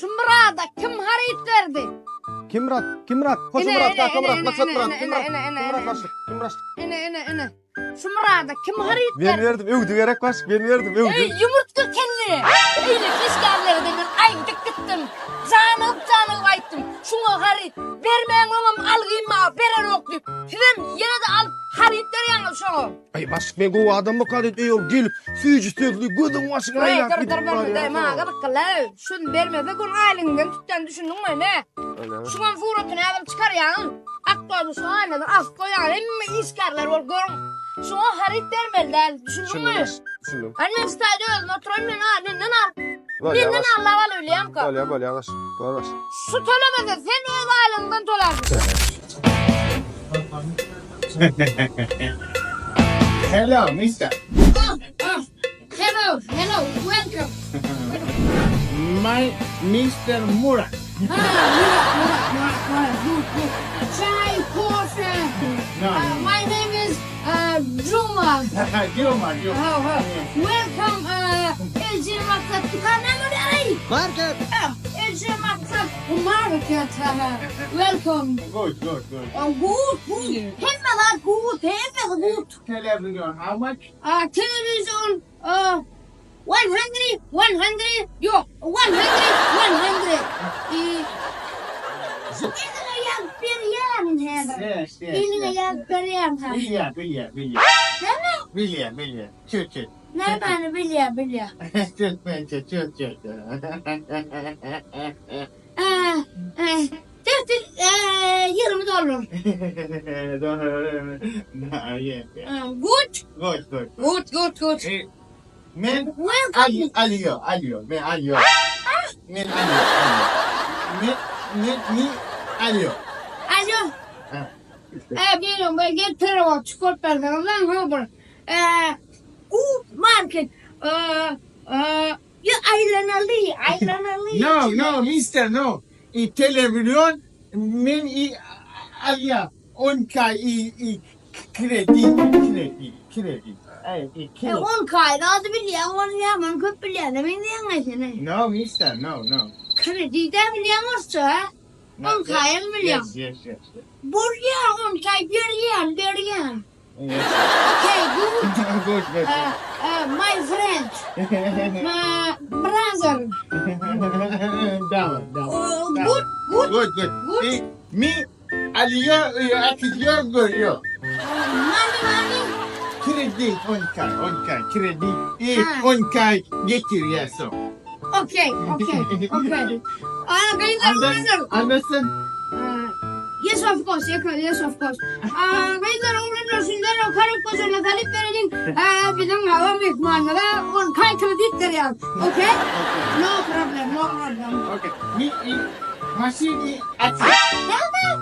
Şu Myrat'a kim harit verdi? Kim Myrat? Koşu Myrat, Maksat Myrat. Kim Myrat? Ene. Şu Myrat'a kim harit Ben verdi? verdim, öwdü gerek baş, ben verdim, öwdü. Ýumurtga Kelle. Eýle fiskarlary dedim, aýdyk gitdim. Janyp aýtdym. Şuňa harit bermeň olam algyma, berer okdyp. Sizem ýene de al harit berýäňiz şoňa. Ay baş, ben gowy adam bu kadet eýol gelip, süýjü söýgli gözüň başyna aýlap gidip. Şun bermese gün aýlyňdan tutdan düşündiňmi ne? Şuňa furatyny alyp çykarýan. Aktoýdy şu aýnadan as goýan, hemme iskarlar bol görüň. Şuňa harit bermeliler, düşündiňmi? Düşündüm. Annem stadion oturan men nenden al. Böyle Nenden yavaş. Allah var öyleyem ka. Böyle yavaş. Yavaş. Su tölemese sen öz aylığından tolarsın. Hello, mister. Hello, welcome. My Mr. Myrat. Good. Chai, coffee. No. My name is Juma. Juma. Welcome, Elçin Maksat. Market. Elçin Maksat. Market. Welcome. Good. Good. Hemme good. Tell everyone how much? Television, 100, yok, 100. İline yak bir yan heber. Yes. İline yak bir yan heber. Bilya. Değil mi? Bilya. Çıt. Ne beni bilya. Çıt. Teftir, $20. Good. Men Welcome. alıyor. Men alıyor. Alo. Biliyorum ben getiriyorum çikolatalardan lan haber. Good market. Ya aylanali. No, mister, no. Televizyon men alıyor. 10K kredi. 10 kaydı adı biliyor, onu yaman köp biliyor. Ne bileyim ne? No, mister, no. Krediden biliyormuş ha? 10 kayın biliyor. Yes. Buraya 10 kay bir yan. Yes. Okay, good. Good. My friend. Brother. Down. Good. Good. Me alıyor, atıyor, görüyor. Money. Kredi 10K, kredi. 10K getir yaso. Okay. Kayınlar Anlasın? Yes, of course. Kayınlar öğrenirsinler, o karık gözüne talip verelim. Bizim havam ihmanlara 10 kay kredi veriyor. Okay? No problem. Okay. Me masih atly.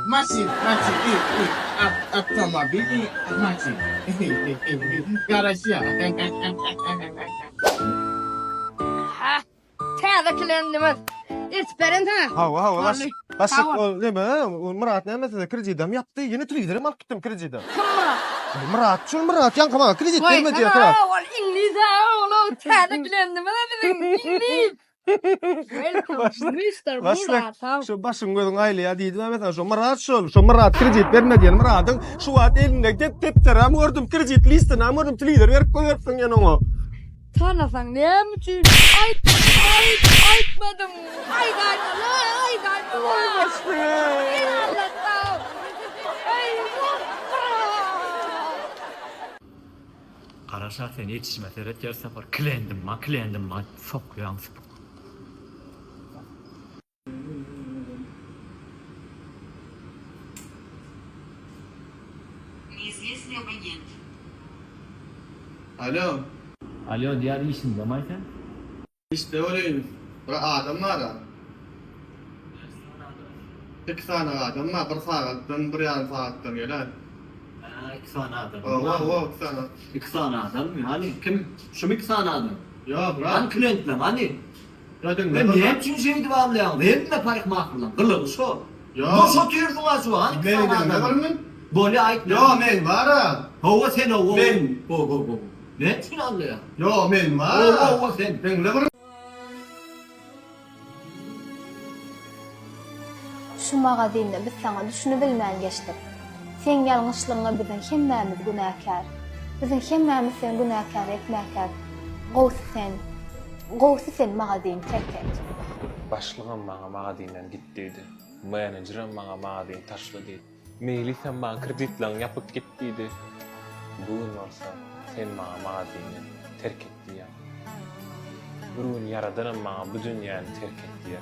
Masih. Otomobil masih. Garajya. Täzekilerimiz. İsperin ha. Hava baş. Baş neme? Myrat näme kredidem yaptı. Yeni tüylerim alıp gittim krediden. Kim Myrat yankama kredit vermedi ya. Ol İngiliz ha. Oğlum täzekilerimiz bizim İngiliz. Welcome, Mr. Myrat. Şu başın gözün aile ya deydi Mehmet şu Myrat kredit vermedi yani Myrat'ın şu at elinde depteram gördüm kredit listini gördüm tüyler verip koyarsan yanına. Tanısan ne için? Aytmadım. Ay gaydalı. Karaşa sen yetişmese ret yer sefer klendim ma çok yansıp. Неизвестный абонент. Alo diğer işin de maysen? İşte öyleyim. Adam var ya. 2 tane adam var. 1 saatten 1,5 saatten gelen. 2 tane adam. O 2 tane. 2 tane adam mı? Hani kim? Şu 2 tane adam. Ya bırak. Hani klientler hani? Ya Ben niye için şeydi bağlayan? Benim de parik mahkulan. Kılığı şu. Bu şu tüyürdüler şu. Hani 2 tane adam. Böyle ait. Ya men var ya. Hova sen hova. Ben. Ho. Ne için anlıyor? Ya men var. Hova sen. Ben ne var? şu magazinde biz sana düşünü bilmän geçdik. Sen ýalňyşlygyňa biziň hemmämiz günäkär. Biziň hemmämiz sen günäkär etmäkär. Gowsy sen magazin terk et. Başlığım bana magazinen git dedi. Menajerim bana magazin taşla dedi. Meyli sen bana kreditlerini yapıp git dedi. Bugün olsa sen bana magazini terk etti ya. Bugün yaradanım bana bu dünyanı terk etti ya.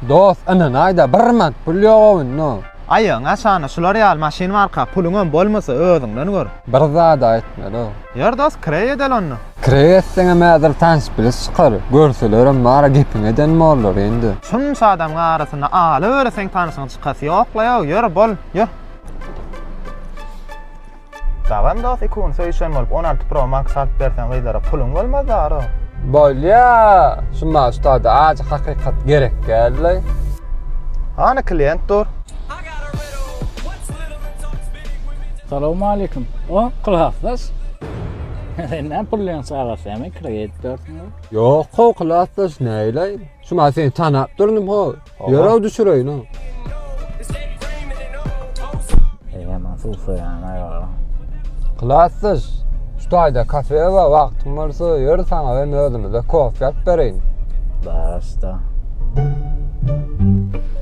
Dost, ana nayda bir man pul ýogawyn no. Aýyň aşany şular ýal maşin marka puluňam bolmasa özüňden gör. Bir zada etme do. Ýer dost kirey edel onu. Kreýetseňe mädir tanış bilis çykar. Görselerim mara gepiňe denme bolar endi. Şunça adamyň arasyna aly öreseň tanysyň çykasy ýokla ýör bol ýör. Dowam dost ikun söýşen bolup 16 Pro Max salyp bersen gyzlara puluň bolmaz daro. Bolýa, şu maçda aç hakykat gerek geldi. Ana klient dur. Assalamu alaikum. O, kılhafız. Ne pullen sağlas yemek kredi dörtün. Yok, koklasız neyle? Şu ma seni tanap durnum ho. Yara düşüreyin o. Hemen sulsa yani ayol. Klassız. Şu tayda kafeye var vaktim varsa yürü sana ben özümüze kofi yap vereyim. Basta.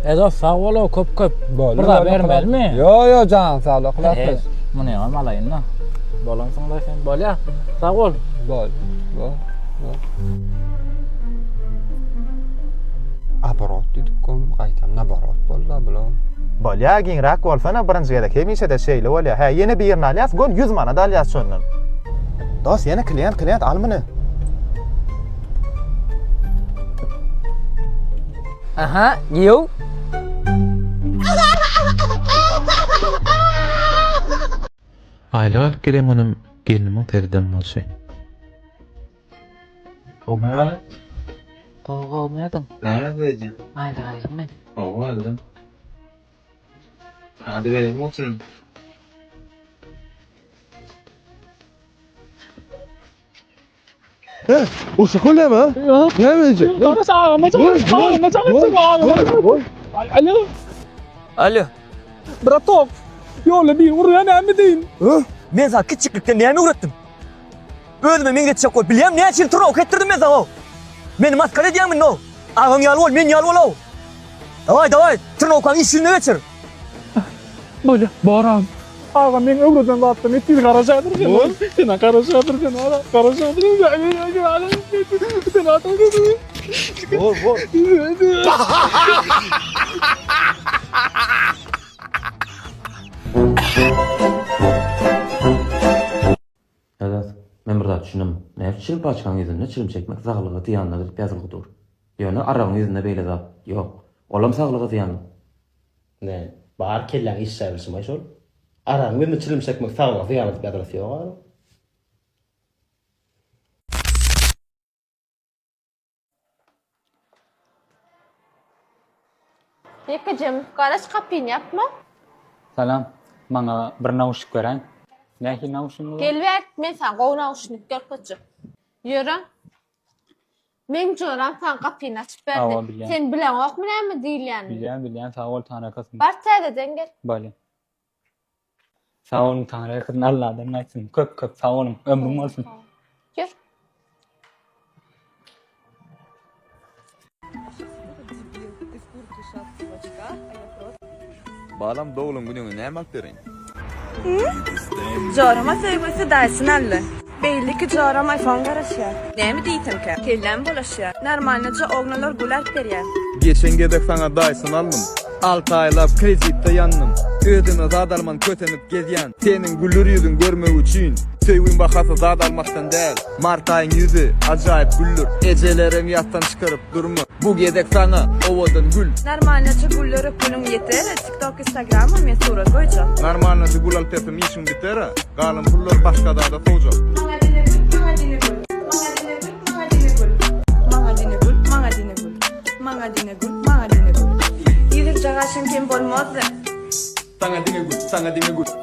Edo sağ ol köp. Böyle Burada vermel mi? Yo can sağ ol klassız. Bu ne olmalayın no. Bolon sonra sen bolya. Sağ ol. Bol. Aparat dedik kom qaytam nabarat bolla bula. Bolya ginrak bolsana birinji gelek hemişe de şeýle bolya. Ha ýene bir ýerine alýas, gol 100 manat alýas şondan. Dost ýene klient al muny. Aha, ýew. Aýla gelem onuň geliniň terden bolşy. Olmaýar. Olmaýardym. Näme beýdin? Aýda. Olmaýardy. Hadi benim oturun. Oşa kolema? Yok. Ne verecek? Sonra sağ Alo. Alo. Bratok. Yola bir urya näme deyin? Men sana kiçiklikten näme uğrattım? Özüme men geçecek koy. Bilýän näçe ýyl tırnak etdirdim men sana. Meni maskara edýänmi no? Ağam ýaly bol, men ýaly bol. Daway, tırnak işini geçir. Böyle baram. Ağa men öwreden zatdan etdi garajadyr sen. Sen garajadyr sen ara. Garajadyr sen atan. Bor. Evet, men bir zat düşünüm. Näçe çilip açkan ýüzünde çilim çekmek saglyga ýanyna gelip ýazylgydyr. Ýöne aragyň ýüzünde beýle zat ýok. Olam saglyga ýanyna. Ne, bar kelläň iş servisimi şol. Aragyň ýüzünde çilim çekmek saglyga ýanyna gelip ýazylýar. Yakacım, garaş kapyny yapma. Salam. Bana bir naushnik beren. Näki naushnik? Gelbert, men sana gow naushnik görpüçü. Yürü. Men joran sana kapyny açyp berdi. Sen bilen okmy näme diýilýän? Bilýän, sağ ol tana kızım. Barçada dengel. Bale. Sağ olun tana kızım, Allah'dan näçsin. Köp sağ olun. Ömrüm bolsun. Yürü. Balam doğulun günüňe näme akdyryň? Jarama sevgisi dersin elle. Belli ki jarama iPhone garaşya. Näme diýtimkä? Kellen bolaşya. Normalnaja ognalar gular berýär. Geçen gedek sana Dyson aldım. 6 aylap kreditde yandım. Ödüne zadalman kötenip gezýän. Senin güller ýüzüň görmek üçin. Söýgün bahasy zat almaktan däl. Mart aýyň ýüzi ajaýyp güller. Ejelerim ýatdan çykaryp durma. Bu gedek sana owadan gül. Normalnaja gullary pulun yeter. TikTok, Instagram men surat goýjak. Normalnaja gul alyp tepim işim biter. Galym pullar başga dada sowjak. Maňa dine gul. Ýygyk jagaşym kim bolmazdy. Sana dine gül, sana dine gül.